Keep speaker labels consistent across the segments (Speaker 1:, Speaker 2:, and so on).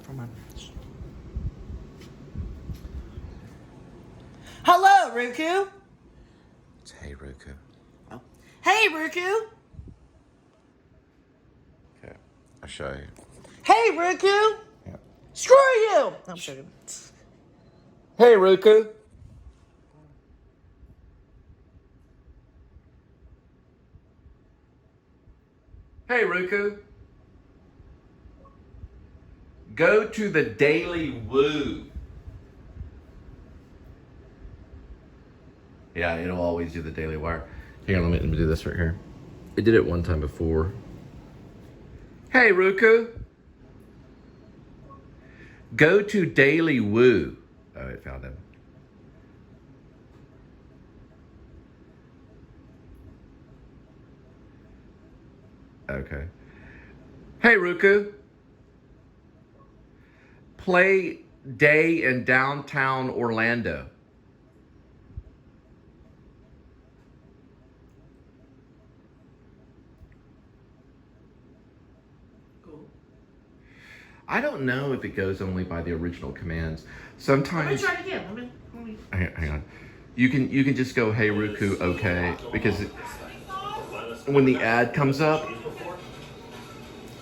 Speaker 1: Come on. Hello, Roku.
Speaker 2: It's hey, Roku.
Speaker 1: Oh. Hey, Roku.
Speaker 2: Okay, I'll show you.
Speaker 1: Hey, Roku.
Speaker 2: Yeah.
Speaker 1: Screw you. I'm joking.
Speaker 2: Hey, Roku. Hey, Roku. Go to the Daily Woo. Yeah, it'll always do the Daily Wire. Here, let me do this right here. It did it one time before. Hey, Roku. Go to Daily Woo. Oh, it found him. Okay. Hey, Roku. Play Day in Downtown Orlando.
Speaker 1: Cool.
Speaker 2: I don't know if it goes only by the original commands. Sometimes.
Speaker 1: Let me try it again. Let me.
Speaker 2: Hang on. You can just go, hey Roku, okay, because when the ad comes up,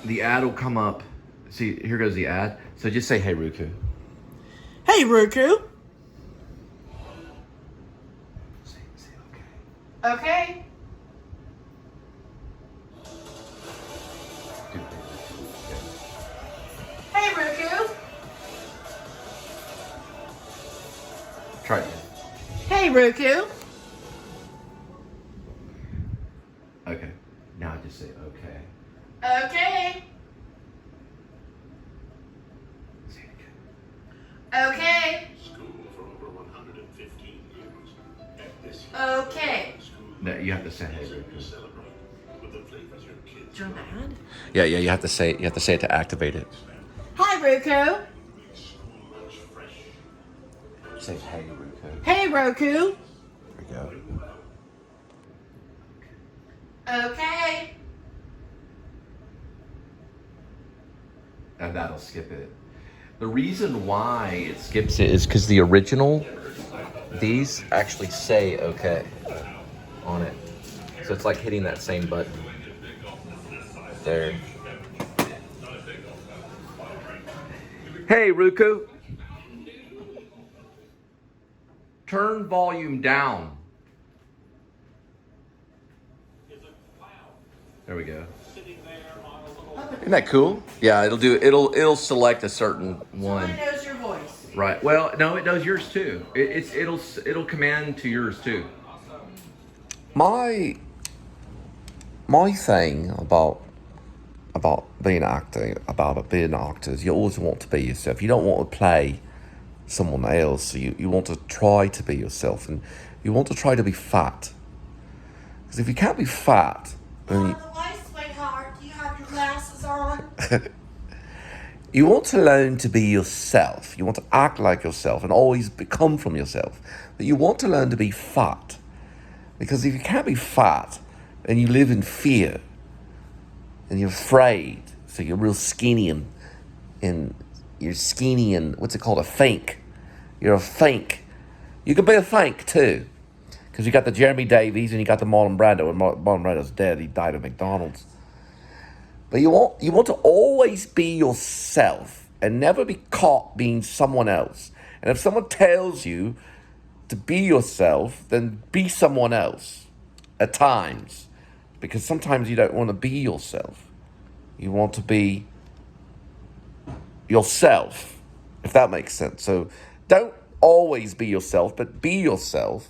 Speaker 2: the ad will come up. See, here goes the ad. So just say, hey Roku.
Speaker 1: Hey, Roku.
Speaker 2: Say okay.
Speaker 1: Okay. Hey, Roku.
Speaker 2: Try it.
Speaker 1: Hey, Roku.
Speaker 2: Okay. Now just say okay.
Speaker 1: Okay.
Speaker 2: Say it again.
Speaker 1: Okay.
Speaker 3: School for over 115 years. At this
Speaker 1: Okay.
Speaker 2: No, you have to say hey
Speaker 3: you
Speaker 2: Roku.
Speaker 3: celebrate with the flavors your kids
Speaker 1: Turn the ad.
Speaker 2: Yeah, you have to say it. You have to say it to activate it.
Speaker 1: Hi, Roku.
Speaker 3: make school lunch fresh.
Speaker 2: Say hey Roku.
Speaker 1: Hey, Roku.
Speaker 2: There we go.
Speaker 1: Okay.
Speaker 2: And that'll skip it. The reason why it skips it is because the original, these actually say okay on it. So it's like hitting that same button. There. Hey, Roku. Turn volume down. There we go. Isn't that cool? Yeah, it'll select a certain one.
Speaker 1: Someone knows your voice.
Speaker 2: Right. Well, no, it knows yours too. It'll command to yours too. My thing about being an actor is you always want to be yourself. You don't want to play someone else. You want to try to be yourself, and you want to try to be fat. Because if you can't be fat, then
Speaker 1: the light, sweetheart. Do you have your glasses on?
Speaker 2: you want to learn to be yourself. You want to act like yourself and always come from yourself. But you want to learn to be fat. Because if you can't be fat, then you live in fear. And you're afraid. So you're real skinny and you're skinny and what's it called? A fink. You're a fink. You can be a fink too. Because you got the Jeremy Davies and you got the Marlon Brando. And Marlon Brando's dead. He died at McDonald's. But you want to always be yourself and never be caught being someone else. And if someone tells you to be yourself, then be someone else at times. Because sometimes you don't want to be yourself. You want to be yourself, if that makes sense. So don't always be yourself, but be yourself.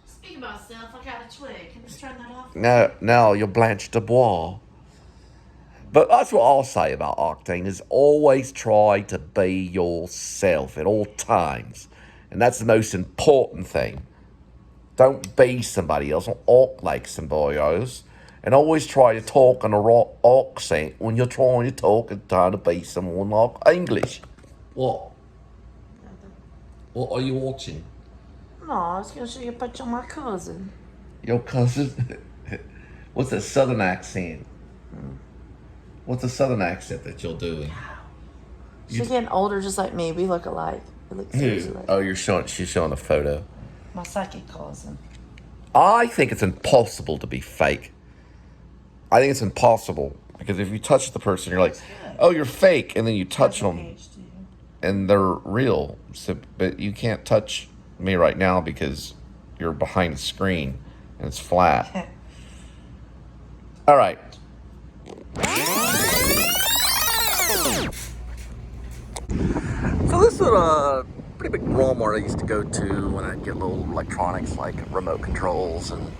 Speaker 1: Speaking of myself, I got a twig. Can you just turn that off?
Speaker 2: No, you're Blanche Dubois. But that's what I'll say about acting, is always try to be yourself at all times. And that's the most important thing. Don't be somebody else, don't act like somebody else. And always try to talk in a right accent when you're trying to talk and trying to be someone like English. What? What are you watching?
Speaker 1: No, I was going to show you a picture of my cousin.
Speaker 2: Your cousin? What's that southern accent? What's the southern accent that you're doing?
Speaker 1: She's getting older, just like me. We look alike. We look seriously
Speaker 2: Who?
Speaker 1: like
Speaker 2: Oh, she's showing a photo.
Speaker 1: my psychic cousin.
Speaker 2: I think it's impossible to be fake. I think it's impossible because if you touch the person, you're like, oh, you're fake, and then you touch them, and they're real. So, but you can't touch me right now because you're behind a screen and it's flat. All right. So this is a pretty big Walmart I used to go to when I'd get little electronics like remote controls and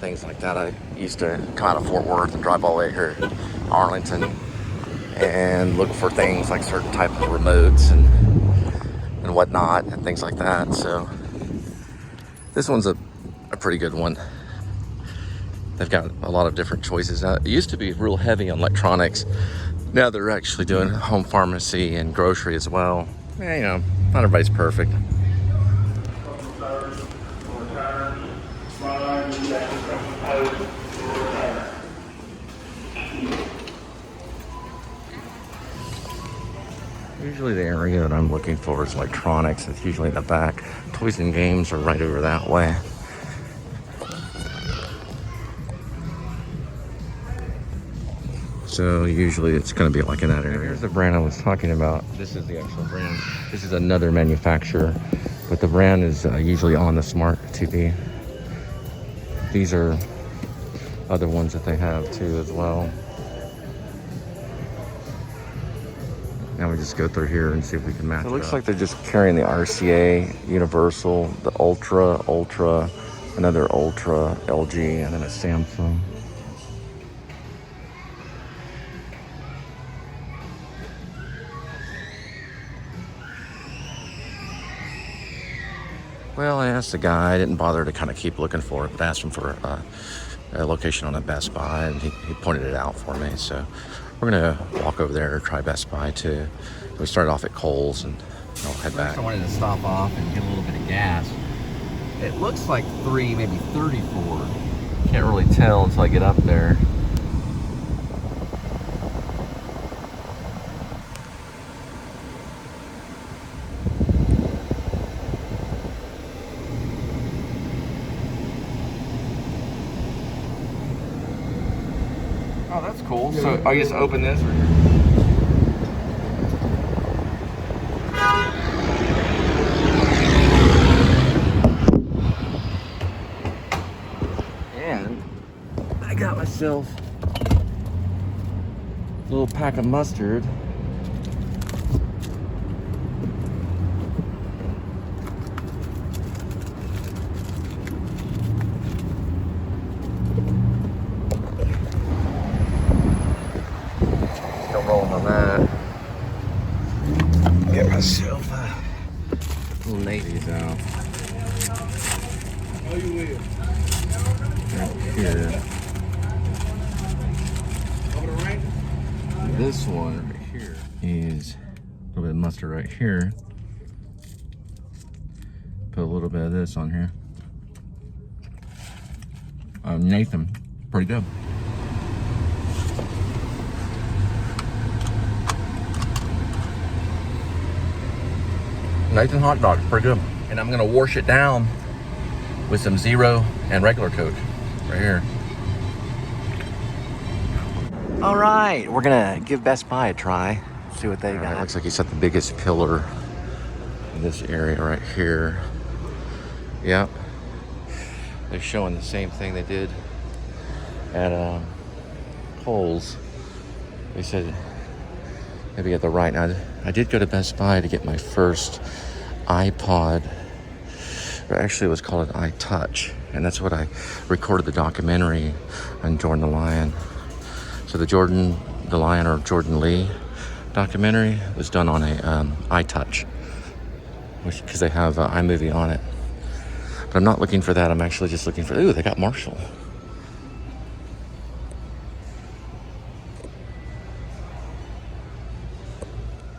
Speaker 2: things like that. I used to come out of Fort Worth and drive all the way here to Arlington and look for things like certain type of remotes and whatnot and things like that. So this one's a pretty good one. They've got a lot of different choices. Now, it used to be real heavy on electronics. Now they're actually doing home pharmacy and grocery as well. Yeah, you know, not everybody's perfect. Usually the area that I'm looking for is electronics. It's usually in the back. Toys and games are right over that way. So usually it's going to be like in that area. Here's the brand I was talking about. This is the actual brand. This is another manufacturer, but the brand is usually on the smart TV. These are other ones that they have too as well. Now we just go through here and see if we can match it. It looks like they're just carrying the RCA, Universal, the Ultra, another Ultra, LG, and then a Samsung. Well, I asked the guy, I didn't bother to kind of keep looking for it, but I asked him for a location on a Best Buy, and he pointed it out for me. So we're going to walk over there, try Best Buy too. We started off at Cole's and I'll head back. I wanted to stop off and get a little bit of gas. It looks like 3, maybe 34. Can't really tell until I get up there. Oh, that's cool. So I just open this. And I got myself a little pack of mustard. Rolling on that. Get myself little navies out.
Speaker 4: Oh, you will.
Speaker 2: Right here.
Speaker 4: Over the range?
Speaker 2: This one right here is a little bit of mustard right here. Put a little bit of this on here. Nathan, pretty good. Nathan hot dog, pretty good. And I'm gonna wash it down with some Zero and regular Coke right here. All right, we're gonna give Best Buy a try. See what they got. It looks like he's set the biggest pillar in this area right here. Yep. They're showing the same thing they did at Cole's. They said maybe at the right. Now, I did go to Best Buy to get my first iPod. Or actually, it was called an iTouch, and that's what I recorded the documentary on Jordan the Lion. So the Jordan the Lion or Jordan Lee documentary was done on a iTouch, because they have iMovie on it. But I'm not looking for that. I'm actually just looking for. Ooh, they got Marshall.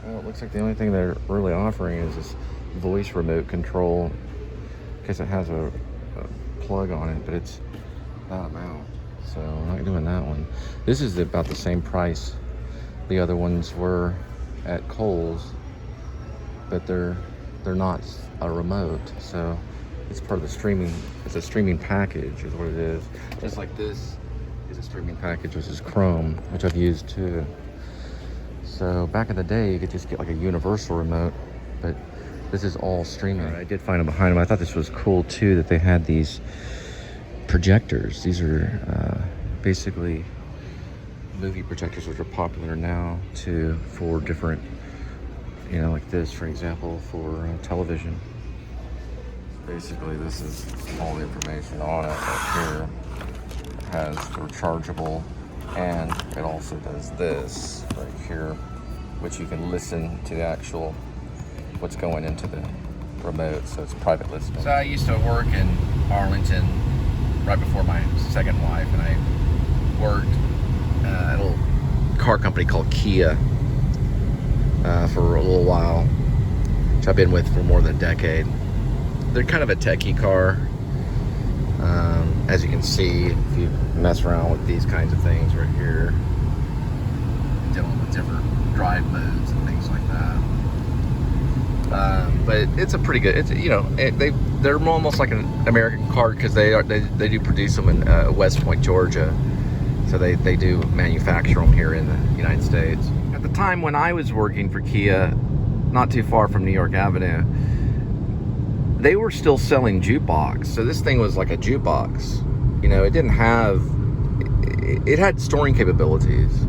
Speaker 2: Well, it looks like the only thing they're really offering is this voice remote control, because it has a plug on it, but it's that amount. So I'm not doing that one. This is about the same price the other ones were
Speaker 4: at Cole's, but they're not a remote, so it's part of the streaming. It's a streaming package is what it is. Just like this is a streaming package, which is Chrome, which I've used too. So back in the day, you could just get like a universal remote, but this is all streaming. I did find them behind them. I thought this was cool too, that they had these projectors. These are basically movie projectors, which are popular now too, for different, you know, like this, for example, for television. Basically, this is all the information on it right here. It has the rechargeable, and it also does this right here, which you can listen to the actual what's going into the remote, so it's private listening. So I used to work in Arlington right before my second wife, and I worked at a little car company called Kia for a little while, which I've been with for more than a decade. They're kind of a techie car. As you can see, if you mess around with these kinds of things right here, dealing with different drive modes and things like that. But it's a pretty good. It's, you know, they're almost like an American car, because they do produce them in West Point, Georgia. So they do manufacture them here in the United States. At the time when I was working for Kia, not too far from New York Avenue, they were still selling jukebox. So this thing was like a jukebox. You know, it didn't have, it had storing capabilities.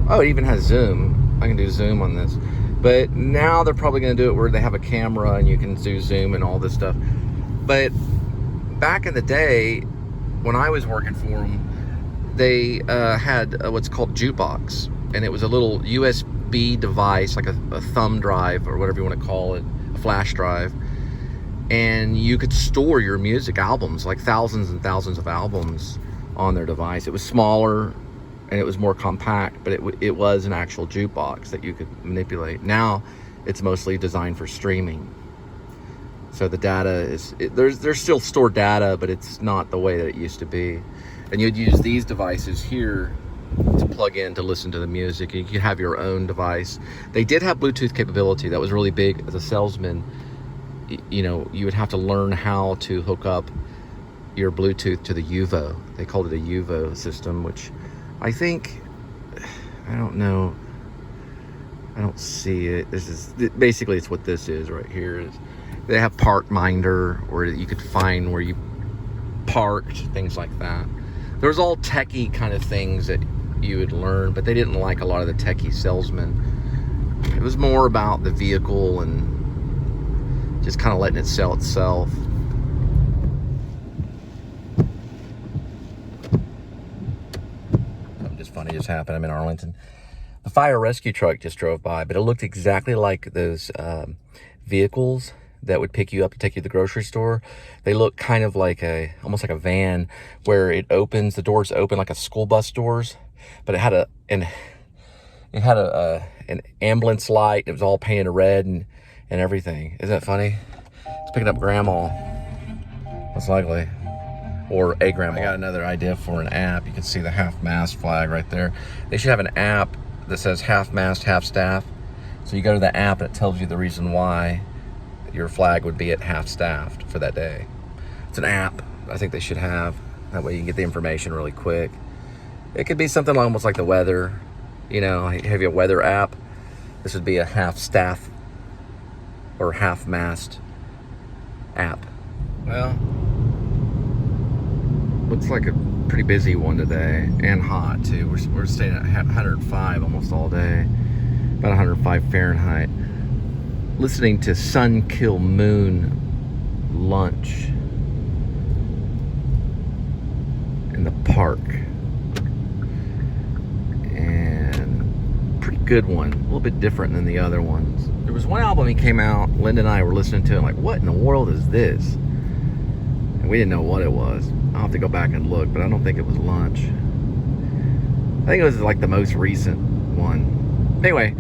Speaker 4: Oh, it even has zoom. I can do zoom on this. But now they're probably going to do it where they have a camera and you can do zoom and all this stuff. But back in the day, when I was working for them, they had what's called jukebox. And it was a little USB device, like a thumb drive or whatever you want to call it, a flash drive. And you could store your music albums, like thousands and thousands of albums, on their device. It was smaller and it was more compact, but it was an actual jukebox that you could manipulate. Now it's mostly designed for streaming. So the data is, there's still stored data, but it's not the way that it used to be. And you'd use these devices here to plug in to listen to the music. You could have your own device. They did have Bluetooth capability. That was really big. As a salesman, you know, you would have to learn how to hook up your Bluetooth to the UVO. They called it a UVO system, which I think, I don't know, I don't see it. This is basically, it's what this is right here. Is they have Park Minder, where you could find where you parked, things like that. There was all techie kind of things that you would learn, but they didn't like a lot of the techie salesmen. It was more about the vehicle and just kind of letting it sell itself. Something just funny just happened. I'm in Arlington. The fire rescue truck just drove by, but it looked exactly like those vehicles that would pick you up to take you to the grocery store. They look kind of like almost like a van, where it opens, the doors open like a school bus doors, but it had an ambulance light. It was all painted red and everything. Isn't that funny? It's picking up grandma, most likely, or a grandma. I got another idea for an app. You can see the half-mast flag right there. They should have an app that says half-mast, half-staff. So you go to the app and it tells you the reason why your flag would be at half-staffed for that day. It's an app I think they should have. That way you can get the information really quick. It could be something almost like the weather. You know, have you a weather app? This would be a half-staff or half-mast app. Well, looks like a pretty busy one today, and hot too. We're staying at 105 almost all day, about 105 Fahrenheit. Listening to Sun Kill Moon Lunch in the park, and pretty good one, a little bit different than the other ones. There was one album he came out, Linda and I were listening to, and like, what in the world is this? And we didn't know what it was. I'll have to go back and look, but I don't think it was Lunch. I think it was like the most recent one. Anyway,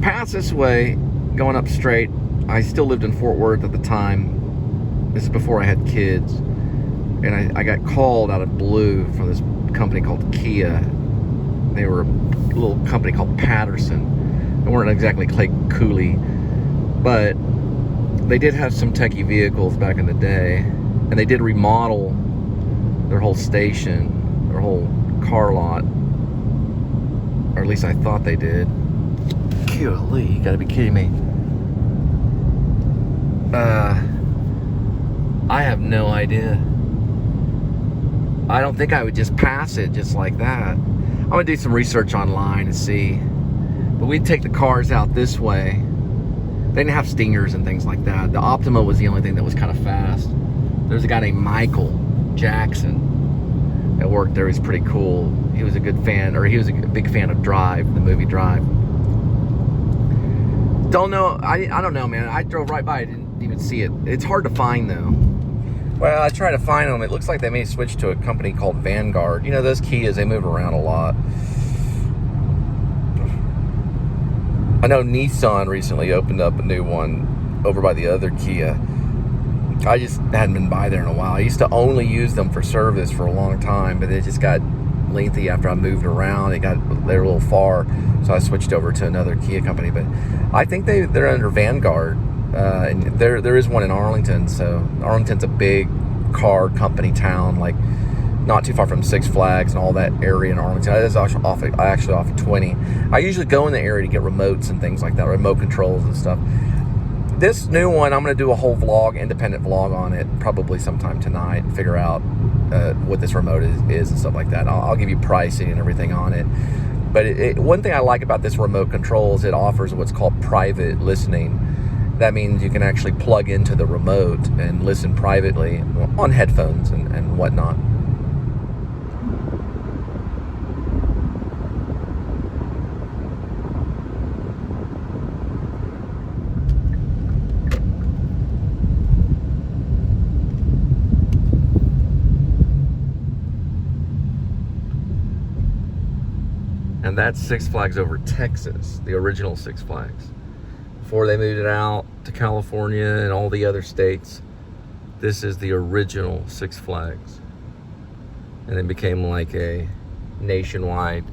Speaker 4: past this way, going up straight. I still lived in Fort Worth at the time. This is before I had kids. And I got called out of blue from this company called Kia. They were a little company called Patterson. They weren't exactly cooley, but they did have some techie vehicles back in the day, and they did remodel their whole station, their whole car lot, or at least I thought they did. Golly, you gotta be kidding me. I have no idea. I don't think I would just pass it just like that. I'm gonna do some research online and see. But we'd take the cars out this way. They didn't have stingers and things like that. The Optima was the only thing that was kind of fast. There's a guy named Michael Jackson that worked there. He's pretty cool. He was a good fan, or he was a big fan of Drive, the movie Drive. Don't know. I don't know, man. I drove right by. I didn't even see it. It's hard to find, though. Well, I tried to find them. It looks like they may switch to a company called Vanguard. You know, those Kias, they move around a lot. I know Nissan recently opened up a new one over by the other Kia. I just hadn't been by there in a while. I used to only use them for service for a long time, but it just got lengthy after I moved around. They're a little far, so I switched over to another Kia company. But I think they're under Vanguard, and there is one in Arlington. So Arlington's a big car company town, like not too far from Six Flags and all that area in Arlington. It's actually off of 20. I usually go in the area to get remotes and things like that, remote controls and stuff. This new one, I'm going to do a whole vlog, independent vlog on it, probably sometime tonight, and figure out what this remote is and stuff like that. I'll give you pricing and everything on it. But one thing I like about this remote control is it offers what's called private listening. That means you can actually plug into the remote and listen privately on headphones and whatnot. And that's Six Flags over Texas, the original Six Flags. Before they moved it out to California and all the other states, this is the original Six Flags. And it became like a nationwide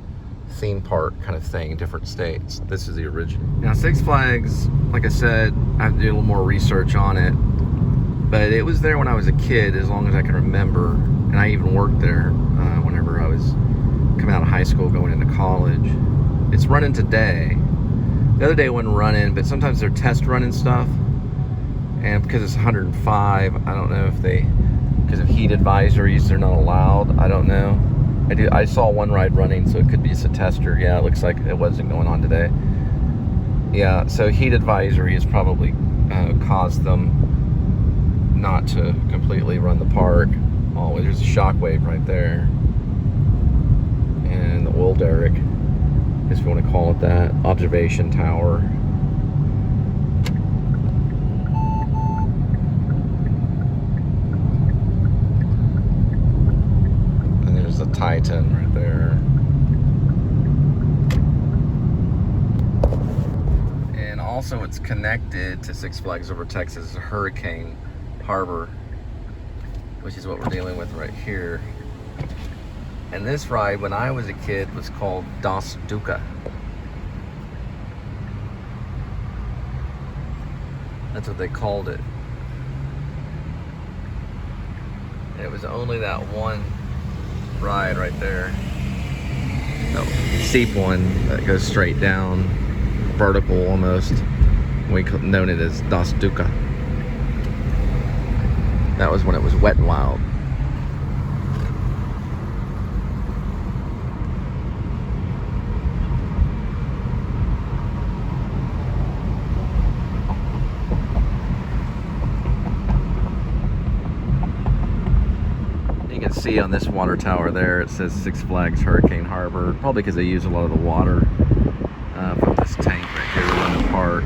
Speaker 4: theme park kind of thing in different states. This is the original. Now Six Flags, like I said, I have to do a little more research on it. But it was there when I was a kid, as long as I can remember. And I even worked there whenever I was coming out of high school, going into college. It's running today. The other day it wasn't running, but sometimes they're test running stuff. And because it's 105, I don't know if because of heat advisories, they're not allowed. I don't know. I saw one ride running, so it could be just a tester. Yeah, it looks like it wasn't going on today. Yeah, so heat advisory has probably caused them not to completely run the park. Oh, there's a shockwave right there. And the oil derrick, if you want to call it that, observation tower. And there's the Titan right there. And also it's connected to Six Flags over Texas Hurricane Harbor, which is what we're dealing with right here. And this ride, when I was a kid, was called Das Duca. That's what they called it. And it was only that one ride right there. No, steep one that goes straight down, vertical almost. We known it as Das Duca. That was when it was wet and wild. See on this water tower there, it says Six Flags Hurricane Harbor, probably because they use a lot of the water from this tank right here to run the park.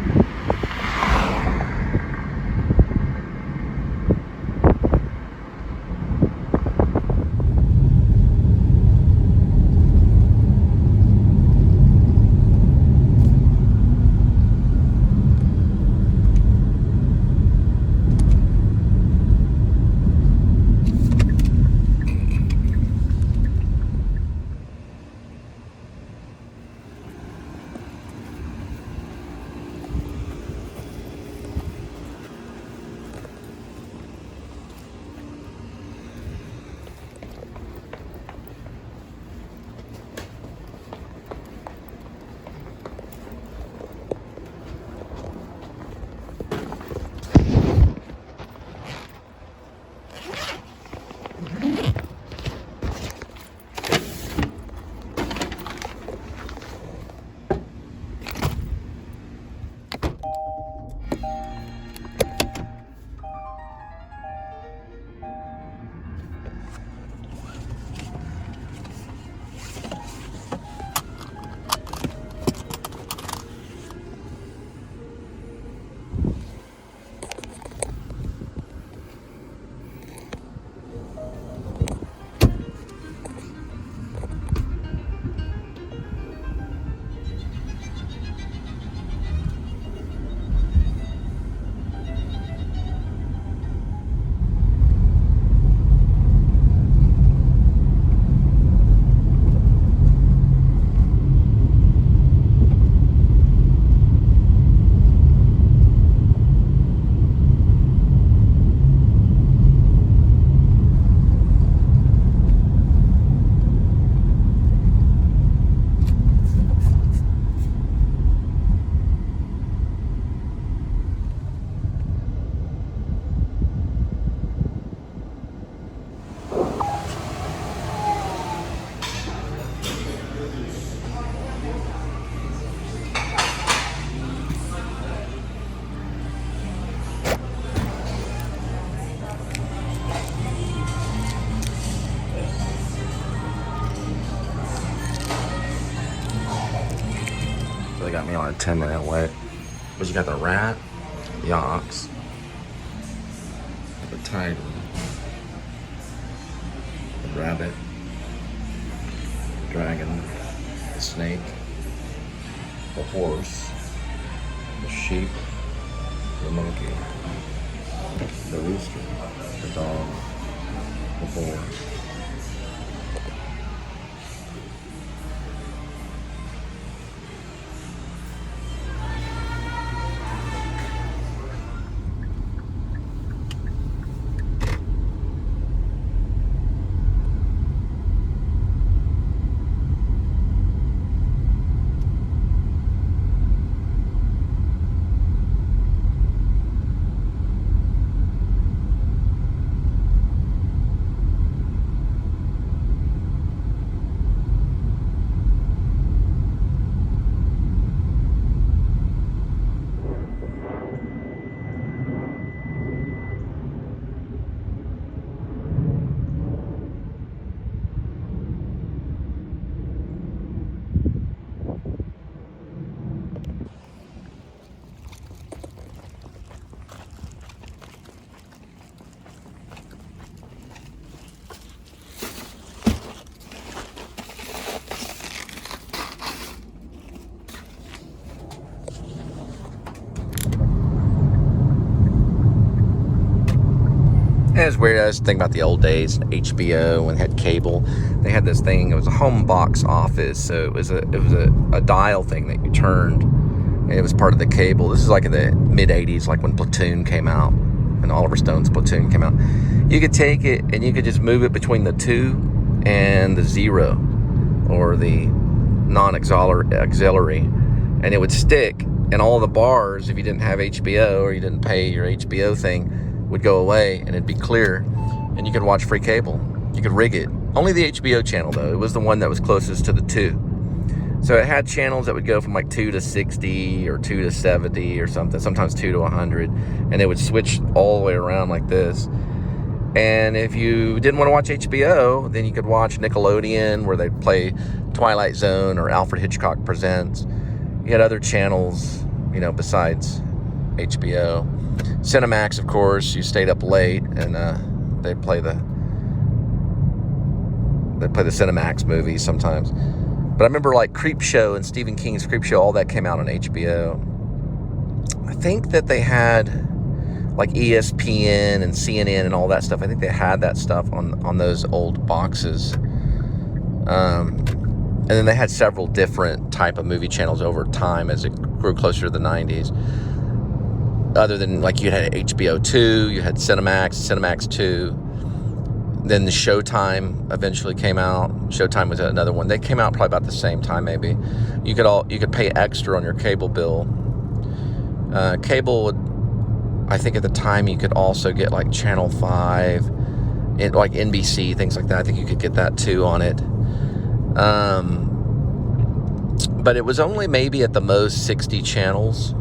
Speaker 4: on a 10-minute wait. But you got the rat, the ox, the tiger, the rabbit, the dragon, the snake, the horse, the sheep, the monkey, the rooster, the dog, the boar. And it's weird. I was thinking about the old days, HBO, and had cable. They had this thing. It was a home box office, so it was a dial thing that you turned, and it was part of the cable. This is like in the mid '80s, like when Platoon came out, and Oliver Stone's Platoon came out. You could take it and you could just move it between the 2 and the 0, or the non-auxiliary, and it would stick. And all the bars, if you didn't have HBO or you didn't pay your HBO thing, would go away, and it'd be clear, and you could watch free cable. You could rig it. Only the HBO channel, though. It was the one that was closest to the 2. So it had channels that would go from like 2 to 60 or 2 to 70 or something, sometimes 2 to 100, and they would switch all the way around like this. And if you didn't want to watch HBO, then you could watch Nickelodeon, where they'd play Twilight Zone or Alfred Hitchcock Presents. You had other channels, you know, besides HBO. Cinemax, of course, you stayed up late, and they play the Cinemax movies sometimes. But I remember like Creepshow and Stephen King's Creepshow, all that came out on HBO. I think that they had like ESPN and CNN and all that stuff. I think they had that stuff on those old boxes. And then they had several different type of movie channels over time as it grew closer to the 90s. Other than, like, you had HBO 2, you had Cinemax 2. Then the Showtime eventually came out. Showtime was another one. They came out probably about the same time, maybe. You could pay extra on your cable bill. Cable would, I think at the time, you could also get like Channel 5, like NBC, things like that. I think you could get that too on it. But it was only maybe at the most 60 channels.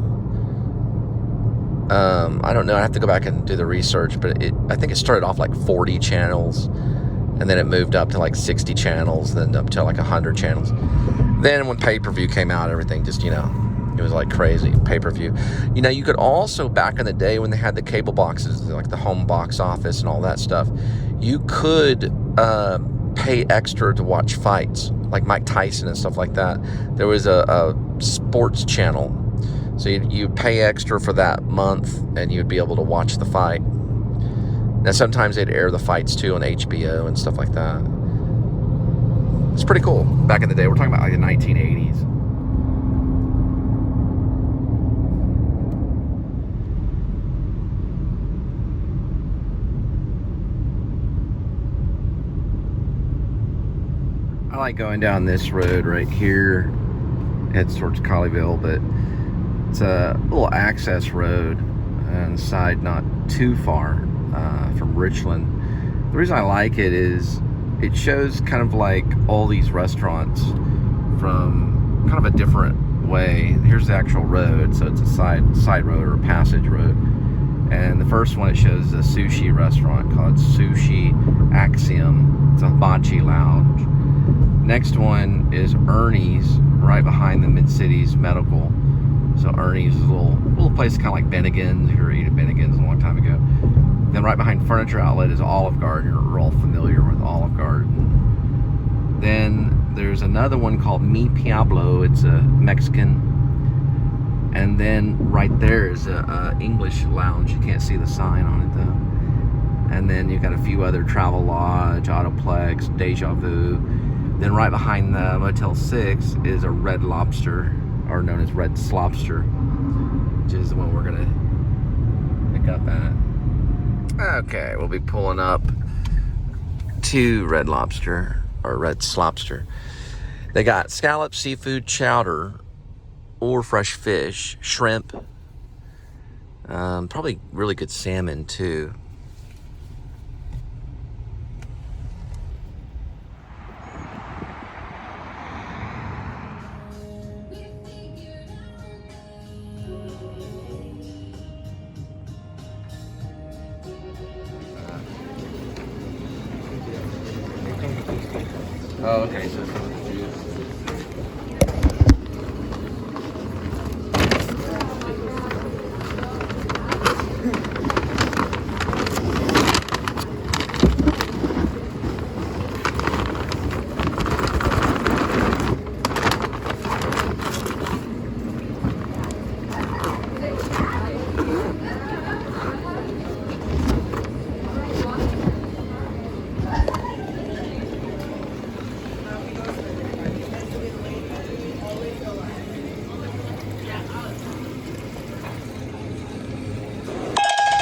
Speaker 4: I don't know. I have to go back and do the research, but I think it started off like 40 channels, and then it moved up to like 60 channels, then up to like 100 channels. Then when pay-per-view came out, everything just, you know, it was like crazy, pay-per-view. You know, you could also, back in the day when they had the cable boxes, like the home box office and all that stuff, you could pay extra to watch fights, like Mike Tyson and stuff like that. There was a sports channel. So you'd pay extra for that month, and you'd be able to watch the fight. Now, sometimes they'd air the fights, too, on HBO and stuff like that. It's pretty cool. Back in the day, we're talking about like the 1980s. I like going down this road right here. Heads towards Colleyville, but it's a little access road on the side not too far from Richland. The reason I like it is it shows kind of like all these restaurants from kind of a different way. Here's the actual road, so it's a side road or a passage road. And the first one it shows is a sushi restaurant called Sushi Axiom. It's a hibachi lounge. Next one is Ernie's, right behind the Mid-Cities Medical So Ernie's is a little place kind of like Bennigan's. If you were eating at Bennigan's a long time ago. Then right behind Furniture Outlet is Olive Garden. We're all familiar with Olive Garden. Then there's another one called Mi Pueblo. It's a Mexican. And then right there is a English lounge. You can't see the sign on it though. And then you've got a few other Travel Lodge, Autoplex, Deja Vu. Then right behind the Motel 6 is a Red Lobster, or known as Red Slobster, which is the one we're gonna pick up at. Okay, we'll be pulling up to Red Lobster, or Red Slobster. They got scallop, seafood, chowder, or fresh fish, shrimp, probably really good salmon too. Oh, okay, so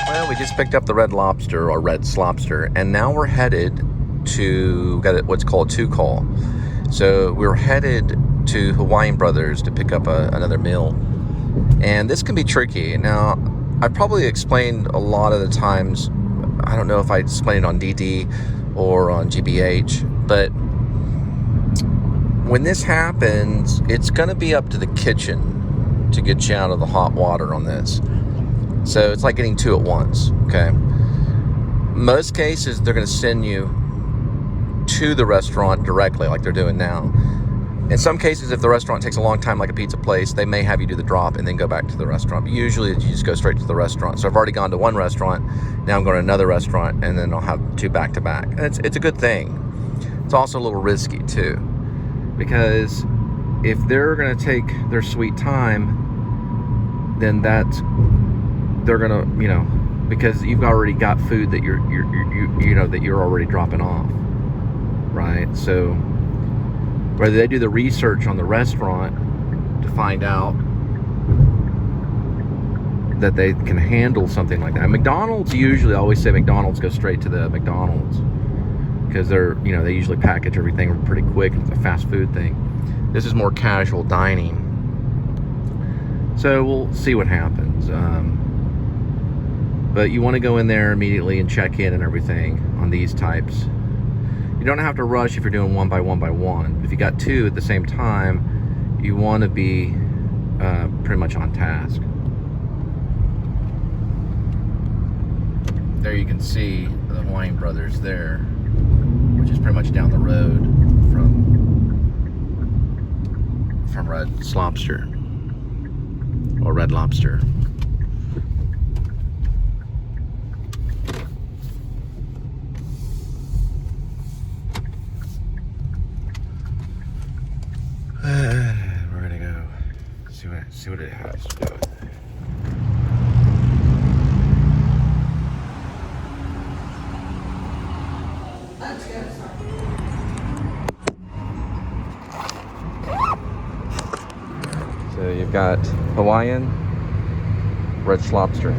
Speaker 4: well, we just picked up the Red Lobster, or Red Slobster, and now we're headed to what's called two call. So we're headed to Hawaiian Brothers to pick up another meal, and this can be tricky. Now, I probably explained a lot of the times. I don't know if I explained it on DD or on GBH, but when this happens, it's going to be up to the kitchen to get you out of the hot water on this. So it's like getting two at once, okay? Most cases, they're going to send you to the restaurant directly, like they're doing now. In some cases, if the restaurant takes a long time, like a pizza place, they may have you do the drop and then go back to the restaurant. But usually, you just go straight to the restaurant. So I've already gone to one restaurant. Now I'm going to another restaurant, and then I'll have two back-to-back. And it's a good thing. It's also a little risky, too. Because if they're going to take their sweet time, then they're gonna, because you've already got food that you're already dropping off, right? So whether they do the research on the restaurant to find out that they can handle something like that. McDonald's, usually, I always say McDonald's, go straight to the McDonald's, because they're, they usually package everything pretty quick. It's a fast food thing. This is more casual dining, so we'll see what happens. But you want to go in there immediately and check in and everything on these types. You don't have to rush if you're doing one by one. If you got two at the same time, you want to be pretty much on task. There you can see the Hawaiian Brothers there, which is pretty much down the road from Red Lobster, or Red Lobster. We're gonna go see what it has to do with it. So you've got Hawaiian, Red Lobster.